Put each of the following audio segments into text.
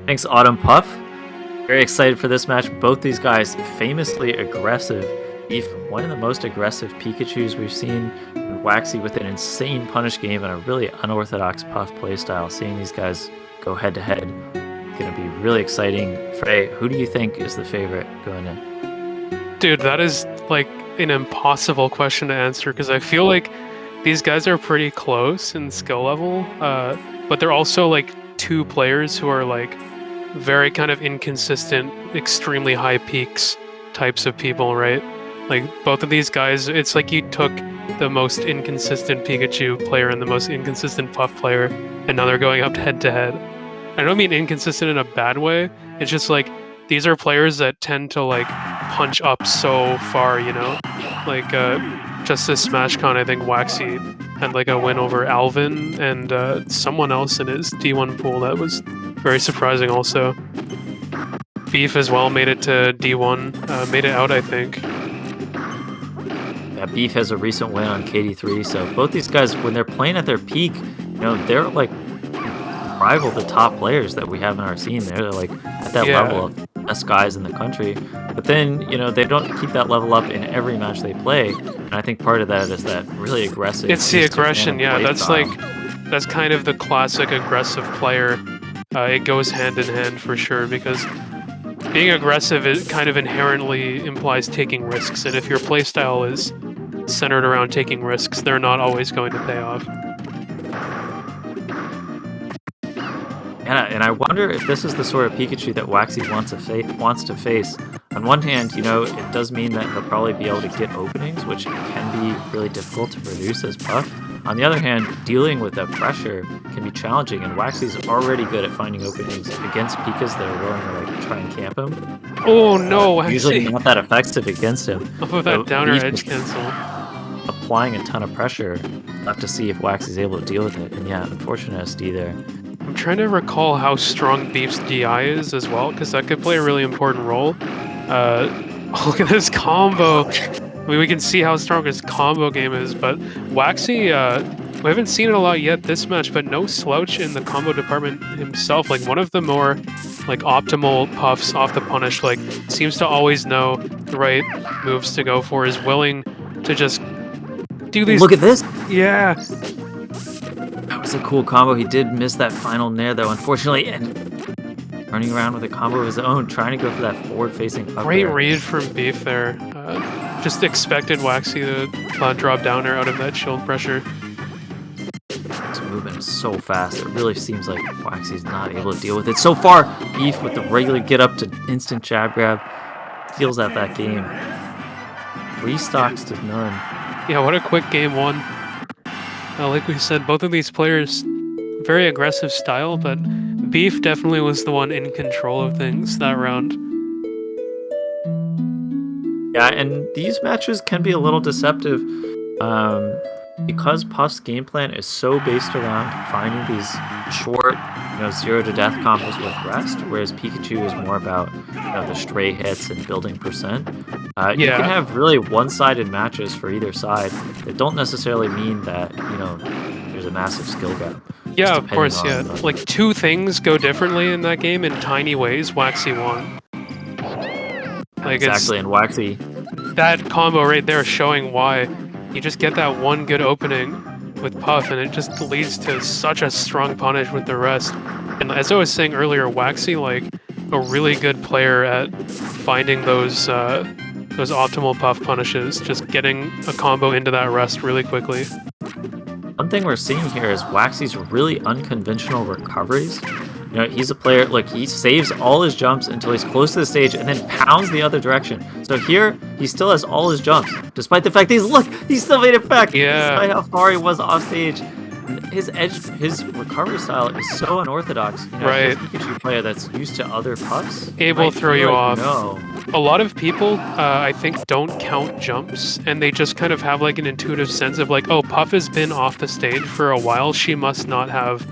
Thanks, Autumn Puff. Very excited for this match. Both these guys famously aggressive. Beef, one of the most aggressive Pikachus we've seen. And Waxy with an insane punish game and a really unorthodox Puff playstyle. Seeing these guys go head to head is going to be really exciting. Frey, who do you think is the favorite going in? Dude, that is like an impossible question to answer because I feel like these guys are pretty close in skill level, but they're also like two players who are like very kind of inconsistent, extremely high peaks types of people, right? Like both of these guys, it's like you took the most inconsistent Pikachu player and the most inconsistent Puff player, and now they're going up head to head. I don't mean inconsistent in a bad way. It's just like these are players that tend to like punch up so far, you know? Like just this SmashCon, I think Waxy had like a win over Alvin and someone else in his D1 pool that was very surprising also. Beef as well made it to D1, made it out, I think. Yeah, Beef has a recent win on KD3, so both these guys, when they're playing at their peak, you know, they're like rival the top players that we have in our scene. They're like at that level of best guys in the country. But then, you know, they don't keep that level up in every match they play. And I think part of that is that really aggressive. It's the aggression, yeah. That's that's kind of the classic aggressive player. It goes hand in hand for sure because being aggressive it kind of inherently implies taking risks, and if your playstyle is centered around taking risks, they're not always going to pay off. And I wonder if this is the sort of Pikachu that Waxy wants to face. On one hand, you know, it does mean that he'll probably be able to get openings, which can be really difficult to produce as Puff. On the other hand, dealing with that pressure can be challenging, and Waxy's already good at finding openings against Pikas that are willing to like try and camp him. Oh no! Usually not that effective against him. Oh, that downer edge cancel. Applying a ton of pressure. We'll have to see if Waxy's able to deal with it. And yeah, unfortunate SD there. I'm trying to recall how strong Beef's DI is as well, because that could play a really important role. Look at this combo. I mean, we can see how strong his combo game is, but Waxy, we haven't seen it a lot yet this match, but no slouch in the combo department himself. Like, one of the more, like, optimal Puffs off the punish, like, seems to always know the right moves to go for, is willing to just do these... Look at this! Yeah! That was a cool combo. He did miss that final nair, though, unfortunately, and turning around with a combo of his own, trying to go for that forward-facing Puff. Great read from Beef there. Just expected Waxy to drop downer out of that shield pressure. This movement is so fast. It really seems like Waxy's not able to deal with it. So far, Beef with the regular get up to instant jab grab feels out that game. 3 stocks to none. Yeah, what a quick game one. Like we said, both of these players, very aggressive style, but Beef definitely was the one in control of things that round. Yeah, and these matches can be a little deceptive because Puff's game plan is so based around finding these short, 0 to death combos with rest, whereas Pikachu is more about the stray hits and building percent. You can have really one-sided matches for either side that don't necessarily mean that there's a massive skill gap. Yeah, of course, yeah. Like, 2 things go differently in that game in tiny ways. Waxy won. Like, exactly, and Waxy. That combo right there showing why you just get that one good opening with Puff, and it just leads to such a strong punish with the rest. And as I was saying earlier, Waxy, like, a really good player at finding those optimal Puff punishes, just getting a combo into that rest really quickly. One thing we're seeing here is Waxy's really unconventional recoveries. He's a player, like, he saves all his jumps until he's close to the stage and then pounds the other direction. So here, he still has all his jumps, despite the fact that he still made it back, despite how far he was off stage. His recovery style is so unorthodox. Right. A Pikachu player that's used to other Puffs able to throw you off. No. A lot of people, I think, don't count jumps, and they just kind of have like an intuitive sense of like, oh, Puff has been off the stage for a while. She must not have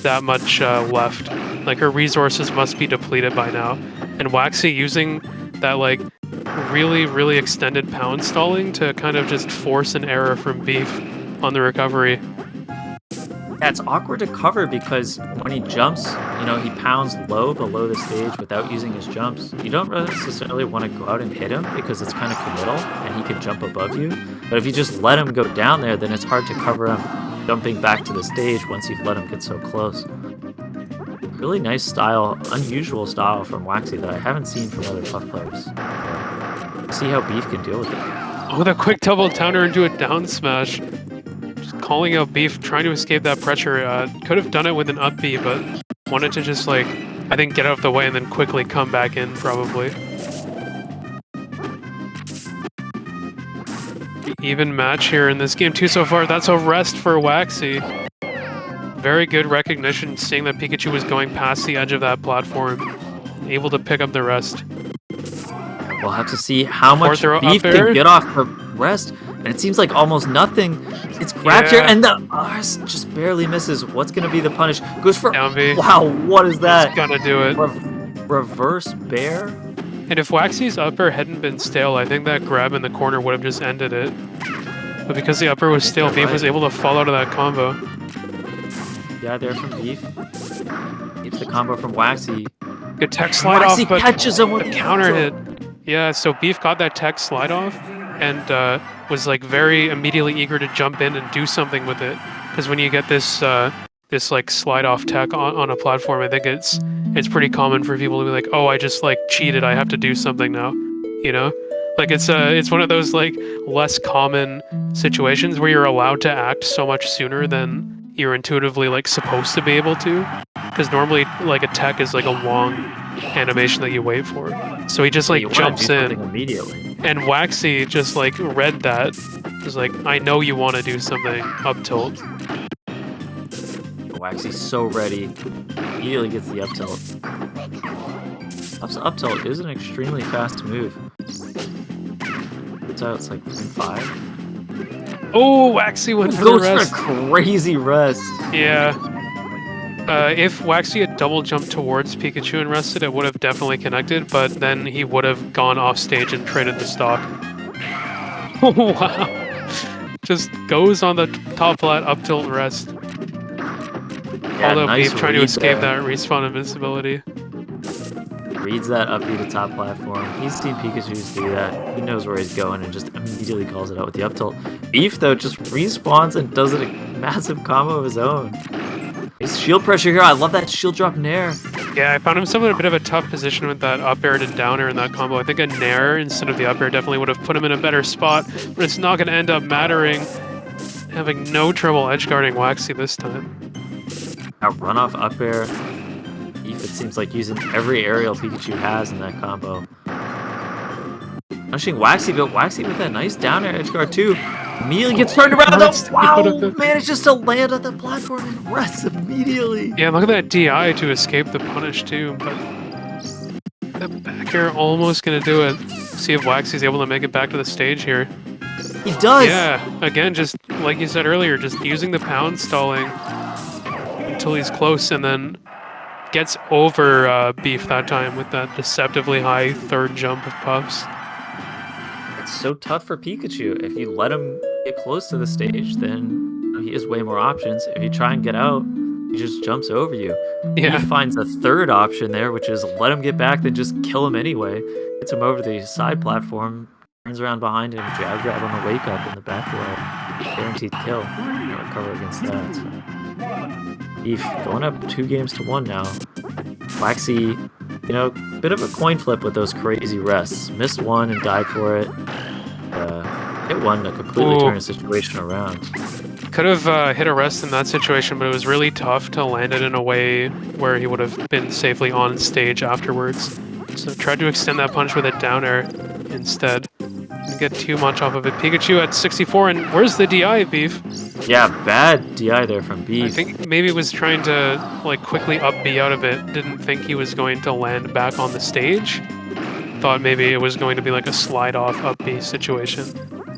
that much left. Like, her resources must be depleted by now. And Waxy using that like really, really extended pound stalling to kind of just force an error from Beef on the recovery. Yeah, it's awkward to cover because when he jumps, he pounds low below the stage without using his jumps. You don't necessarily want to go out and hit him because it's kind of committal and he can jump above you. But if you just let him go down there, then it's hard to cover him jumping back to the stage once you've let him get so close. Really nice style, unusual style from Waxy that I haven't seen from other Puff players. See how Beef can deal with it. Oh, the quick double downer into a down smash. Calling out Beef, trying to escape that pressure. Could have done it with an up B, but wanted to just I think get out of the way and then quickly come back in probably. The even match here in this game too so far. That's a rest for Waxy. Very good recognition, seeing that Pikachu was going past the edge of that platform. Able to pick up the rest. We'll have to see how much Beef can get off the rest. And it seems like almost nothing. It's grabbed here, and the Rs just barely misses. What's going to be the punish? Goes for... Down B. Wow, what is that? It's gonna do it. Reverse bear? And if Waxy's upper hadn't been stale, I think that grab in the corner would have just ended it. But because the upper was stale, Beef was able to fall out of that combo. Yeah, there from Beef. Keeps the combo from Waxy. Good tech slide off, but catches him with the counter hit. Yeah, so Beef got that tech slide off and was very immediately eager to jump in and do something with it. Because when you get this slide off tech on a platform, I think it's pretty common for people to be like, oh, I just cheated, I have to do something now, it's one of those less common situations where you're allowed to act so much sooner than you're intuitively supposed to be able to, because normally a tech is a long animation that you wait for. So he just jumps in immediately, and Waxy just read that. Just I know you want to do something, up tilt. Waxy's so ready. Immediately gets the up tilt. Up tilt is an extremely fast move. It's 5. Oh, Waxy went for the rest. Goes for a crazy rest. Yeah. If Waxy had double jumped towards Pikachu and rested, it would have definitely connected, but then he would have gone off stage and traded the stock. Oh, wow. Just goes on the top flat, up tilt rest. Yeah, although nice Beef trying to escape there. that respawn invincibility. Reads that up B to top platform. He's seen Pikachu's do that. He knows where he's going and just immediately calls it out with the up tilt. Beef, though, just respawns and does a massive combo of his own. His shield pressure here. I love that shield drop nair. Yeah, I found himself in a bit of a tough position with that up air to down air in that combo. I think a nair instead of the up air definitely would have put him in a better spot, but it's not going to end up mattering. Having no trouble edge guarding Waxy this time. Now run off up air. Beef, it seems like using every aerial Pikachu has in that combo. Punishing Waxy, but Waxy with that nice down air edge guard too. Immediately gets turned around. Wow! Manages to land on the platform and rests immediately. Yeah, look at that DI to escape the punish too, but the back air almost gonna do it. See if Waxy's able to make it back to the stage here. He does! Yeah, again, just like you said earlier, just using the pound stalling until he's close and then gets over Beef that time with that deceptively high third jump of Puffs. It's so tough for Pikachu. If you let him get close to the stage, then he has way more options. If you try and get out, he just jumps over you. Yeah. He finds a third option there, which is let him get back, then just kill him anyway. Gets him over the side platform, turns around behind him, jab grab on the wake up in the back row. Guaranteed kill. No recover against that. So. Beef going up 2-1 now. Waxy, bit of a coin flip with those crazy rests. Missed one and died for it. Hit one to completely turn the situation around. Could have hit a rest in that situation, but it was really tough to land it in a way where he would have been safely on stage afterwards. So tried to extend that punch with a down air instead. Didn't get too much off of it. Pikachu at 64, and where's the DI, Beef? Yeah, bad DI there from Beef. I think maybe he was trying to quickly up B out of it. Didn't think he was going to land back on the stage. Thought maybe it was going to be a slide off up B situation.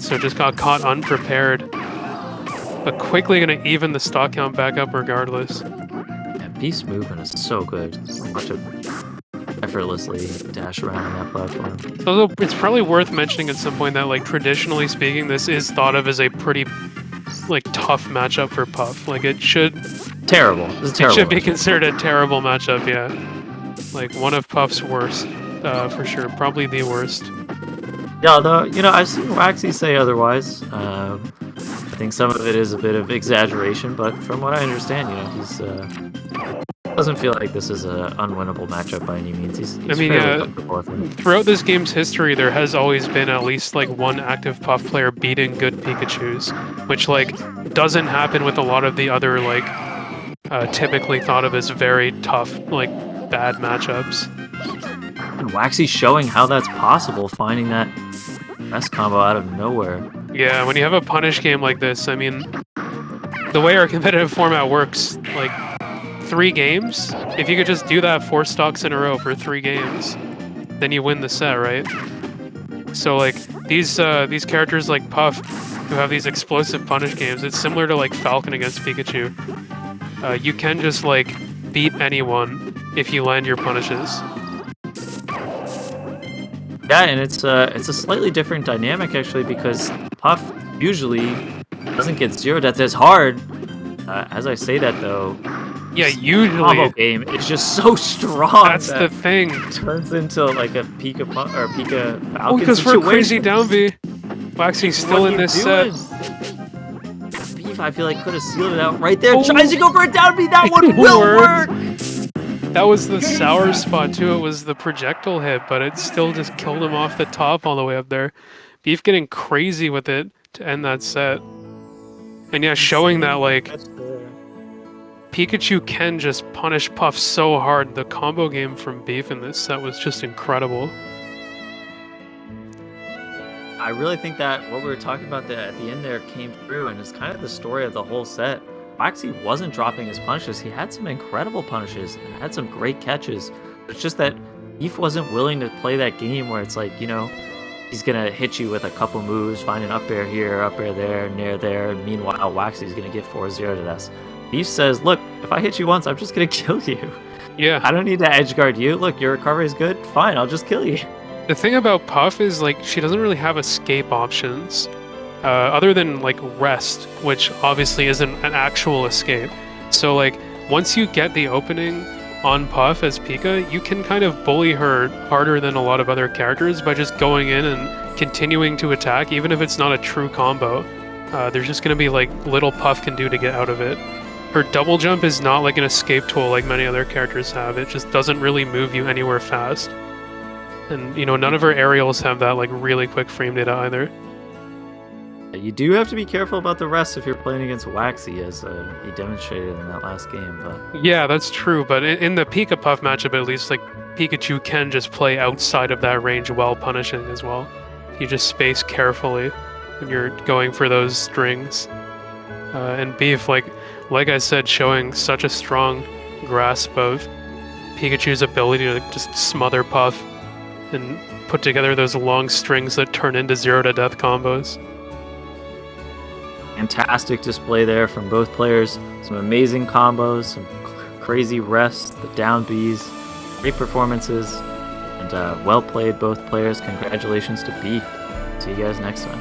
So just got caught unprepared. But quickly gonna even the stock count back up regardless. Yeah, Beef's movement is so good. Watch it effortlessly dash around on that platform. Although it's probably worth mentioning at some point that traditionally speaking, this is thought of as a pretty like tough matchup for Puff. Like it should Terrible. This is it terrible. should be considered a terrible matchup. Yeah, like one of Puff's worst for sure. Probably the worst. Yeah, although, I've seen Waxy say otherwise. I think some of it is a bit of exaggeration, but from what I understand, he's doesn't feel like this is an unwinnable matchup by any means. He's fairly comfortable with it. Throughout this game's history, there has always been at least like one active Puff player beating good Pikachus, which like doesn't happen with a lot of the other like typically thought of as very tough, like bad matchups. And Waxy showing how that's possible, finding that best combo out of nowhere. Yeah, when you have a punish game like this, I mean, the way our competitive format works, like 3 games, if you could just do that 4 stocks in a row for 3 games, then you win the set, right? So like these characters like Puff, who have these explosive punish games, it's similar to like Falcon against Pikachu. You can just like beat anyone if you land your punishes. Yeah, and it's a slightly different dynamic actually, because Puff usually doesn't get 0 deaths as hard. As I say that though, yeah, usually combo game is just so strong. That's the thing. Turns into like a Pika Falcon. Oh, because for a crazy down B, Waxy's still in this set. Beef, I feel like could have sealed it out right there. Tries to go for a down B. That one will work. That was the sour spot too. It was the projectile hit, but it still just killed him off the top all the way up there. Beef getting crazy with it to end that set. And yeah, showing that like Pikachu can just punish Puff so hard. The combo game from Beef in this set was just incredible. I really think that what we were talking about at the end there came through, and it's kind of the story of the whole set. Waxy wasn't dropping his punishes. He had some incredible punishes and had some great catches. It's just that Beef wasn't willing to play that game where it's like, he's going to hit you with a couple moves, find an up air here, up air there, near there, and meanwhile, Waxy's going to get 4-0 to this. Beef says, look, if I hit you once, I'm just going to kill you. Yeah. I don't need to edge guard you. Look, your recovery is good. Fine, I'll just kill you. The thing about Puff is, like, she doesn't really have escape options. Other than, like, rest, which obviously isn't an actual escape. So, like, once you get the opening on Puff as Pika, you can kind of bully her harder than a lot of other characters by just going in and continuing to attack, even if it's not a true combo. There's just going to be, like, little Puff can do to get out of it. Her double jump is not like an escape tool like many other characters have. It just doesn't really move you anywhere fast. And, none of her aerials have that, like, really quick frame data either. You do have to be careful about the rest if you're playing against Waxy, as he demonstrated in that last game. But yeah, that's true. But in the Pika Puff matchup, at least, like, Pikachu can just play outside of that range while punishing as well. You just space carefully when you're going for those strings. And Beef, like I said, showing such a strong grasp of Pikachu's ability to just smother Puff and put together those long strings that turn into 0-to-death combos. Fantastic display there from both players. Some amazing combos, some crazy rests, the down Bs, great performances, and well played both players. Congratulations to Beef. See you guys next time.